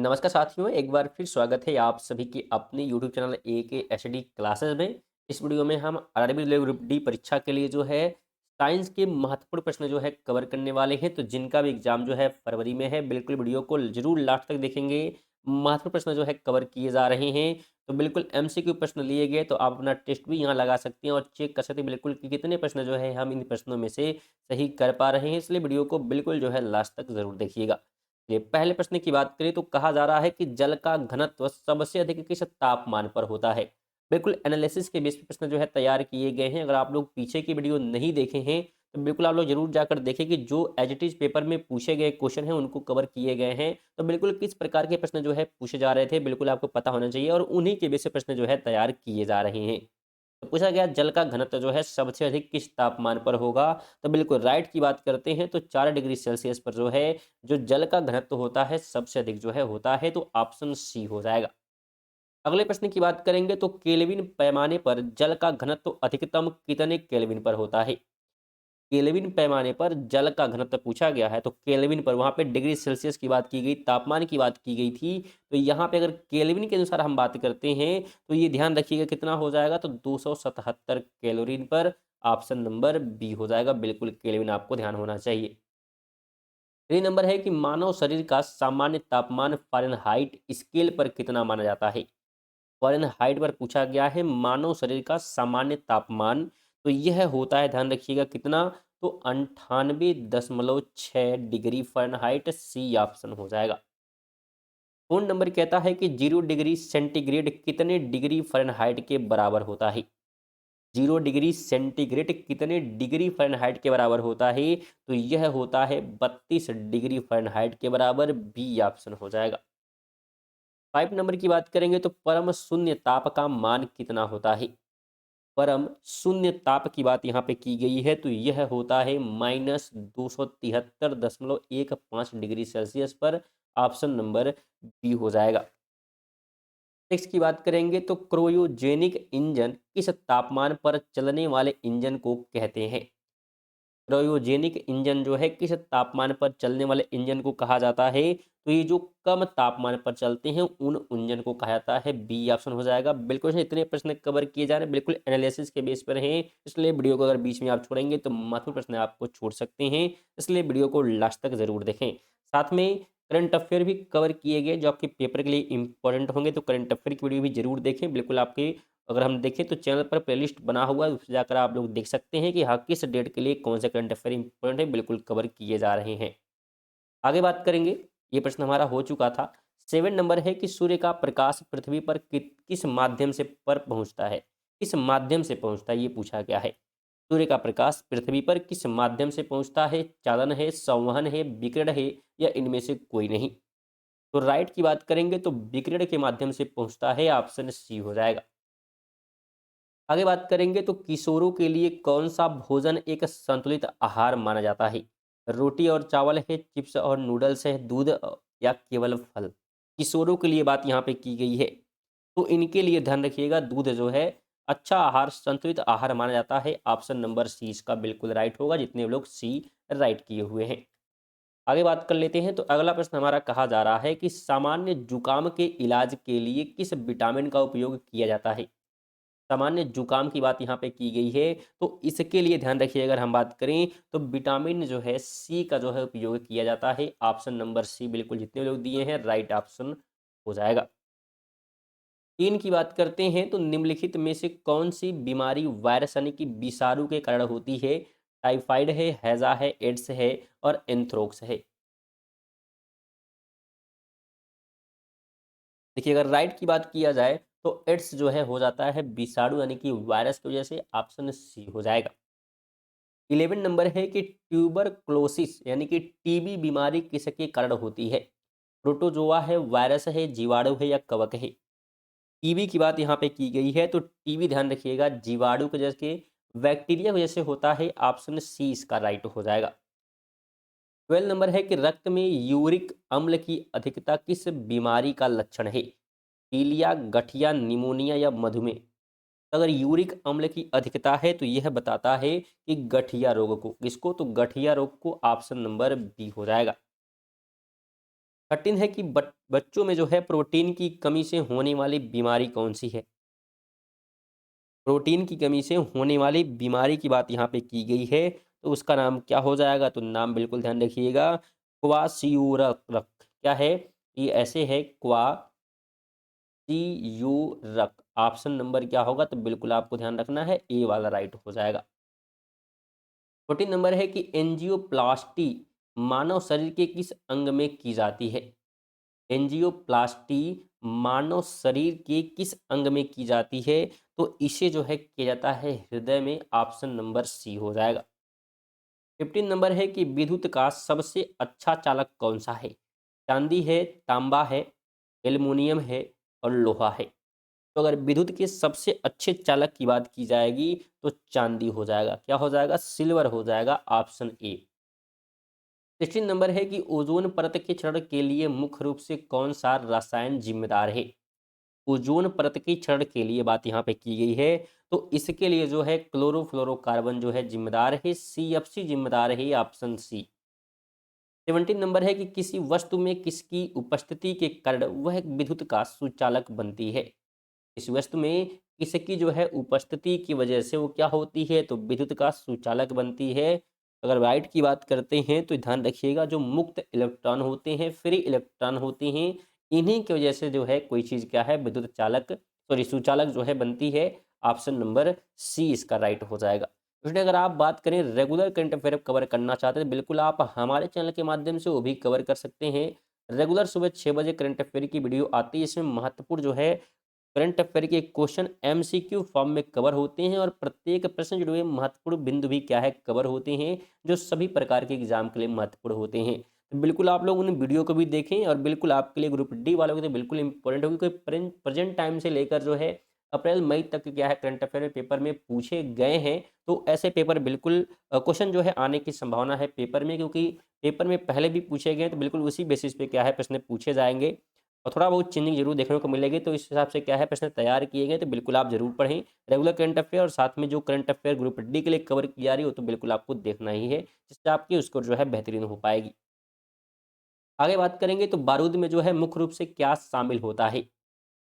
नमस्कार साथियों, एक बार फिर स्वागत है आप सभी की अपने YouTube channel A K H D classes में। इस वीडियो में हम आरआरबी लेवल ग्रुप डी परीक्षा के लिए जो है साइंस के महत्वपूर्ण प्रश्न जो है कवर करने वाले हैं। तो जिनका भी एग्जाम जो है फरवरी में है, बिल्कुल वीडियो को जरूर लास्ट तक देखेंगे। महत्वपूर्ण प्रश्न जो है कवर किए जा रहे हैं। तो बिल्कुल एमसीक्यू प्रश्न लिए गए, तो आप अपना टेस्ट भी यहाँ लगा सकते हैं और चेक कर सकते हैं बिल्कुल कि कितने प्रश्न जो है हम इन प्रश्नों में से सही कर पा रहे हैं। इसलिए वीडियो को बिल्कुल जो है लास्ट तक जरूर देखिएगा। ये पहले प्रश्न की बात करें तो कहा जा रहा है कि जल का घनत्व सबसे अधिक किस तापमान पर होता है। बिल्कुल एनालिसिस के बेस पे प्रश्न जो है तैयार किए गए हैं। अगर आप लोग पीछे की वीडियो नहीं देखे हैं तो बिल्कुल आप लोग जरूर जाकर देखें कि जो एज इट इज पेपर में पूछे गए क्वेश्चन हैं उनको कवर किए गए हैं। तो बिल्कुल किस प्रकार के प्रश्न जो है पूछे जा रहे थे बिल्कुल आपको पता होना चाहिए और उन्हीं के बेस पे प्रश्न जो है तैयार किए जा रहे हैं। तो पूछा गया जल का घनत्व जो है सबसे अधिक किस तापमान पर होगा। तो बिल्कुल राइट की बात करते हैं तो 4 डिग्री सेल्सियस पर जो है जो जल का घनत्व होता है सबसे अधिक जो है होता है, तो ऑप्शन सी हो जाएगा। अगले प्रश्न की बात करेंगे तो केल्विन पैमाने पर जल का घनत्व अधिकतम कितने केल्विन पर होता है। केल्विन पैमाने पर जल का घनत्व पूछा गया है, तो केल्विन पर वहां पे डिग्री सेल्सियस की बात की गई, तापमान की बात की गई थी। तो यहाँ पे अगर केल्विन के अनुसार हम बात करते हैं तो ये ध्यान रखिएगा कितना हो जाएगा, तो 277 कैलोरीन पर। ऑप्शन नंबर बी हो जाएगा। बिल्कुल केल्विन आपको ध्यान होना चाहिए। 3 नंबर है कि मानव शरीर का सामान्य तापमान फ़ारेनहाइट स्केल पर कितना माना जाता है। फ़ारेनहाइट पर पूछा गया है मानव शरीर का सामान्य तापमान। तो यह होता है, ध्यान रखिएगा कितना, तो 98.6 डिग्री फ़ारेनहाइट। सी ऑप्शन हो जाएगा। 4 नंबर कहता है कि 0 डिग्री सेंटीग्रेड कितने डिग्री फ़ारेनहाइट के बराबर होता है। 0 डिग्री सेंटीग्रेड कितने डिग्री फ़ारेनहाइट के बराबर होता है। तो यह होता है 32 डिग्री फ़ारेनहाइट के बराबर। बी ऑप्शन हो जाएगा। 5 नंबर की बात करेंगे तो परम शून्य ताप का मान कितना होता है। परम शून्य ताप की बात यहाँ पे की गई है, तो यह होता है -273.15 डिग्री सेल्सियस पर। ऑप्शन नंबर बी हो जाएगा। नेक्स्ट की बात करेंगे तो क्रोयोजेनिक इंजन किस तापमान पर चलने वाले इंजन को कहते हैं। क्रायोजेनिक इंजन जो है किस तापमान पर चलने वाले इंजन को कहा जाता है। तो ये जो कम तापमान पर चलते हैं उन इंजन को कहा जाता है। बी ऑप्शन हो जाएगा। बिल्कुल इतने प्रश्न कवर किए जा रहे हैं, बिल्कुल एनालिसिस के बेस पर हैं। इसलिए वीडियो को अगर बीच में आप छोड़ेंगे तो महत्वपूर्ण प्रश्न आपको छोड़ सकते हैं। इसलिए वीडियो को लास्ट तक जरूर देखें। साथ में करंट अफेयर भी कवर किए गए जो आपके पेपर के लिए इंपॉर्टेंट होंगे, तो करंट अफेयर की वीडियो भी जरूर देखें। बिल्कुल आपके अगर हम देखें तो चैनल पर प्लेलिस्ट बना हुआ है, उससे जाकर आप लोग देख सकते हैं कि हाँ किस डेट के लिए कौन से करंट अफेयर इंपॉर्टेंट है, बिल्कुल कवर किए जा रहे हैं। आगे बात करेंगे, ये प्रश्न हमारा हो चुका था। 7 नंबर है कि सूर्य का प्रकाश पृथ्वी पर किस माध्यम से पर पहुंचता है। किस माध्यम से पहुंचता है ये पूछा गया है। सूर्य का प्रकाश पृथ्वी पर किस माध्यम से पहुंचता है। चालन है, संवहन है, विकिरण है, या इनमें से कोई नहीं। तो राइट की बात करेंगे तो विकिरण के माध्यम से पहुंचता है। ऑप्शन सी हो जाएगा। आगे बात करेंगे तो किशोरों के लिए कौन सा भोजन एक संतुलित आहार माना जाता है। रोटी और चावल है, चिप्स और नूडल्स है, दूध या केवल फल। किशोरों के लिए बात यहाँ पे की गई है, तो इनके लिए ध्यान रखिएगा दूध जो है अच्छा आहार, संतुलित आहार माना जाता है। ऑप्शन नंबर सी इसका बिल्कुल राइट होगा, जितने लोग सी राइट किए हुए हैं। आगे बात कर लेते हैं, तो अगला प्रश्न हमारा कहा जा रहा है कि सामान्य जुकाम के इलाज के लिए किस विटामिन का उपयोग किया जाता है। सामान्य जुकाम की बात यहाँ पे की गई है, तो इसके लिए ध्यान रखिए अगर हम बात करें तो विटामिन जो है सी का जो है उपयोग किया जाता है। ऑप्शन नंबर सी बिल्कुल जितने लोग दिए हैं राइट ऑप्शन हो जाएगा। 3 की बात करते हैं तो निम्नलिखित में से कौन सी बीमारी वायरस यानी कि विषाणु के कारण होती है। टाइफाइड है, हैजा है, एड्स है, और एंथ्रोक्स है। देखिए अगर राइट की बात किया जाए तो एड्स जो है हो जाता है विषाणु यानी कि वायरस की वजह से। ऑप्शन सी हो जाएगा। 11 नंबर है कि ट्यूबरक्लोसिस यानी कि टीबी बीमारी किसके कारण होती है। प्रोटोजोआ है, वायरस है, जीवाणु है, या कवक है। टीबी की बात यहाँ पे की गई है, तो टीबी ध्यान रखिएगा जीवाणु की वजह से, बैक्टीरिया की वजह से होता है। ऑप्शन सी इसका राइट हो जाएगा। 12 नंबर है कि रक्त में यूरिक अम्ल की अधिकता किस बीमारी का लक्षण है। पीलिया, गठिया, निमोनिया, या मधुमेह। अगर यूरिक अम्ल की अधिकता है तो यह बताता है कि गठिया रोग को, किसको, तो गठिया रोग को। ऑप्शन नंबर बी हो जाएगा। 13 है कि बच्चों में जो है प्रोटीन की कमी से होने वाली बीमारी कौन सी है? प्रोटीन की कमी से होने वाली बीमारी की बात यहाँ पे की गई है, तो उसका नाम क्या हो जाएगा? तो नाम बिल्कुल ध्यान रखिएगा, क्वासियुरक। क्या है? ये ऐसे है, क्वासियुरक। ऑप्शन नंबर क्या होगा? तो बिल्कुल आपको ध्यान रखना है, ए वाला राइट हो जाएगा। 14 नंबर है कि एंजियोप्लास्टी मानव शरीर के किस अंग में की जाती है? एंजियोप्लास्टी मानव शरीर के किस अंग में की जाती है? तो इसे जो है किया जाता है हृदय में। ऑप्शन नंबर सी हो जाएगा। 15 नंबर है कि विद्युत का सबसे अच्छा चालक कौन सा है? चांदी है, तांबा है, एल्युमिनियम है और लोहा है। तो अगर विद्युत के सबसे अच्छे चालक की बात की जाएगी तो चांदी हो जाएगा। क्या हो जाएगा? सिल्वर हो जाएगा। Option A. 16 नंबर है कि ओजोन परत के क्षरण के लिए मुख्य रूप से कौन सा रसायन जिम्मेदार है? ओजोन परत के क्षरण के लिए बात यहाँ पे की गई है, तो इसके लिए जो है क्लोरोफ्लोरोकार्बन जो है जिम्मेदार है। CFC जिम्मेदार है। Option C. 17 नंबर है कि किसी वस्तु में किसकी उपस्थिति के कारण वह विद्युत का सुचालक बनती है? इस वस्तु में किसकी जो है उपस्थिति की वजह से वो क्या होती है? तो विद्युत का सुचालक बनती है। अगर राइट की बात करते हैं तो ध्यान रखिएगा, जो मुक्त इलेक्ट्रॉन होते हैं, फ्री इलेक्ट्रॉन होते हैं, इन्हीं की वजह से जो है कोई चीज़ क्या है, विद्युत चालक, सॉरी सुचालक जो है बनती है। ऑप्शन नंबर सी इसका राइट हो जाएगा। इसलिए अगर आप बात करें रेगुलर करंट अफेयर कवर करना चाहते हैं तो बिल्कुल आप हमारे चैनल के माध्यम से वो भी कवर कर सकते हैं। रेगुलर सुबह 6 बजे करंट अफेयर की वीडियो आती है। इसमें महत्वपूर्ण जो है करंट अफेयर के क्वेश्चन MCQ फॉर्म में कवर होते हैं और प्रत्येक प्रश्न जुड़े हुए महत्वपूर्ण बिंदु भी क्या है, कवर होते हैं, जो सभी प्रकार के एग्जाम के लिए महत्वपूर्ण होते हैं। तो बिल्कुल आप लोग उन वीडियो को भी देखें और बिल्कुल आपके लिए ग्रुप डी वालों के लिए बिल्कुल इंपॉर्टेंट होगी, कोई प्रेजेंट टाइम से लेकर जो है अप्रैल मई तक क्या है करंट अफेयर में पेपर में पूछे गए हैं। तो ऐसे पेपर बिल्कुल क्वेश्चन जो है आने की संभावना है पेपर में, क्योंकि पेपर में पहले भी पूछे गए हैं, तो बिल्कुल उसी बेसिस पे क्या है प्रश्न पूछे जाएंगे और थोड़ा बहुत चेंजिंग जरूर देखने को मिलेगी। तो इस हिसाब से क्या है प्रश्न तैयार किए गए, तो बिल्कुल आप जरूर पढ़ें रेगुलर करंट अफेयर, और साथ में जो करंट अफेयर ग्रुप डी के लिए कवर की जा रही हो तो बिल्कुल आपको देखना ही है, जिससे आपकी स्कोर जो है बेहतरीन हो पाएगी। आगे बात करेंगे तो बारूद में जो है मुख्य रूप से क्या शामिल होता है?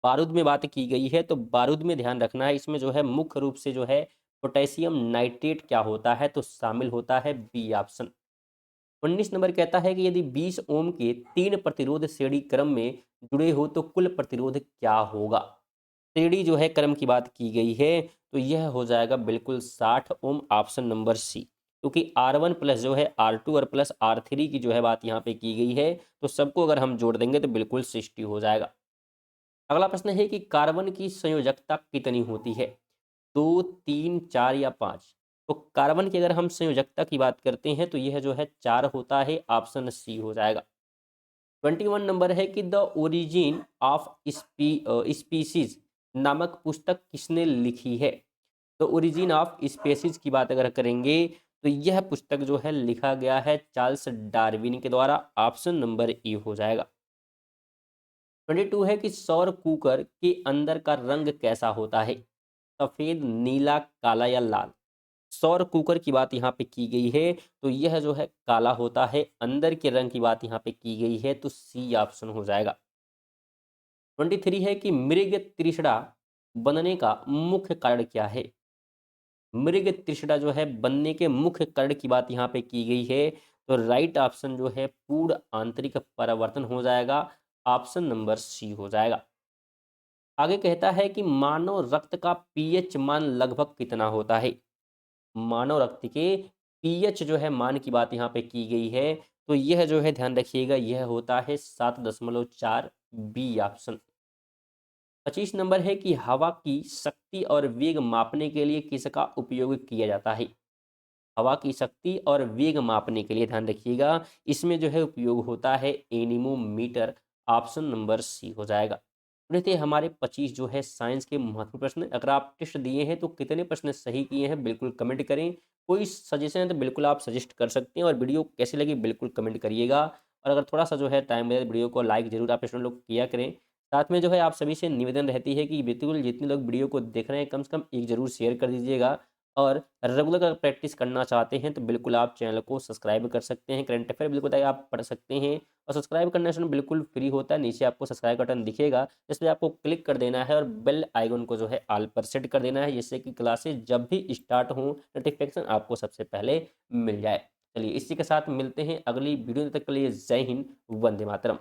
बारूद में बात की गई है, तो बारूद में ध्यान रखना है, इसमें जो है मुख्य रूप से जो है पोटेशियम नाइट्रेट क्या होता है? तो शामिल होता है। B option. 19 नंबर कहता है कि यदि 20 ओम के 3 प्रतिरोध श्रेणी क्रम में जुड़े हो तो कुल प्रतिरोध क्या होगा? श्रेणी जो है क्रम की बात की गई है, तो यह हो जाएगा बिल्कुल 60 ओम। Option number C. क्योंकि R1 प्लस जो है R2 और प्लस R3 की जो है बात यहाँ पे की गई है, तो सबको अगर हम जोड़ देंगे तो बिल्कुल 60 हो जाएगा। अगला प्रश्न है कि कार्बन की संयोजकता कितनी होती है? 2, 3, 4 या 5? तो कार्बन की अगर हम संयोजकता की बात करते हैं तो यह जो है 4 होता है। ऑप्शन सी हो जाएगा। 21 नंबर है कि द ओरिजिन ऑफ स्पीसीज नामक पुस्तक किसने लिखी है? तो ओरिजिन ऑफ स्पीसीज की बात अगर करेंगे तो यह पुस्तक जो है लिखा गया है चार्ल्स डार्विन के द्वारा। ऑप्शन नंबर ए हो जाएगा। 22 है कि सौर कुकर के अंदर का रंग कैसा होता है? सफेद, नीला, काला या लाल? सौर कुकर की बात यहाँ पे की गई है, तो यह जो है काला होता है। अंदर के रंग की बात यहाँ पे की गई है, तो सी ऑप्शन हो जाएगा। 23 है कि मृग तृष्णा बनने का मुख्य कारण क्या है? मृग तृष्णा जो है बनने के मुख्य कारण की बात यहाँ पे की गई है, तो राइट ऑप्शन जो है पूर्ण आंतरिक परिवर्तन हो जाएगा। ऑप्शन नंबर सी हो जाएगा। आगे कहता है कि मानव रक्त का पीएच मान लगभग कितना होता है? मानव रक्त के पीएच जो है मान की बात यहाँ पे की गई है, तो यह जो है ध्यान रखिएगा यह होता है 7.4। B option. 25 नंबर है कि हवा की शक्ति और वेग मापने के लिए किसका उपयोग किया जाता है? हवा की शक्ति और वेग मापने के लिए ध्यान रखिएगा, इसमें जो है उपयोग होता है एनीमोमीटर। ऑप्शन नंबर सी हो जाएगा। ये थे हमारे 25 जो है साइंस के महत्वपूर्ण प्रश्न। अगर आप टेस्ट दिए हैं तो कितने प्रश्न सही किए हैं बिल्कुल कमेंट करें। कोई सजेशन है तो बिल्कुल आप सजेस्ट कर सकते हैं, और वीडियो कैसी लगी बिल्कुल कमेंट करिएगा। और अगर थोड़ा सा जो है टाइम मिले तो वीडियो को लाइक जरूर आप स्टूडेंट लोग किया करें। साथ में जो है आप सभी से निवेदन रहती है कि बिल्कुल जितने लोग वीडियो को देख रहे हैं कम से कम एक जरूर शेयर कर दीजिएगा। और रेगुलर अगर प्रैक्टिस करना चाहते हैं तो बिल्कुल आप चैनल को सब्सक्राइब कर सकते हैं। करंट अफेयर बिल्कुल बताइए आप पढ़ सकते हैं और सब्सक्राइब करना इसमें बिल्कुल फ्री होता है। नीचे आपको सब्सक्राइब बटन दिखेगा, जिस पे आपको क्लिक कर देना है और बेल आइकन को जो है ऑल पर सेट कर देना है, जिससे कि क्लासेस जब भी स्टार्ट हों नोटिफिकेशन आपको सबसे पहले मिल जाए। चलिए इसी के साथ मिलते हैं अगली वीडियो, तब तक के लिए जय हिंद, वंदे मातरम।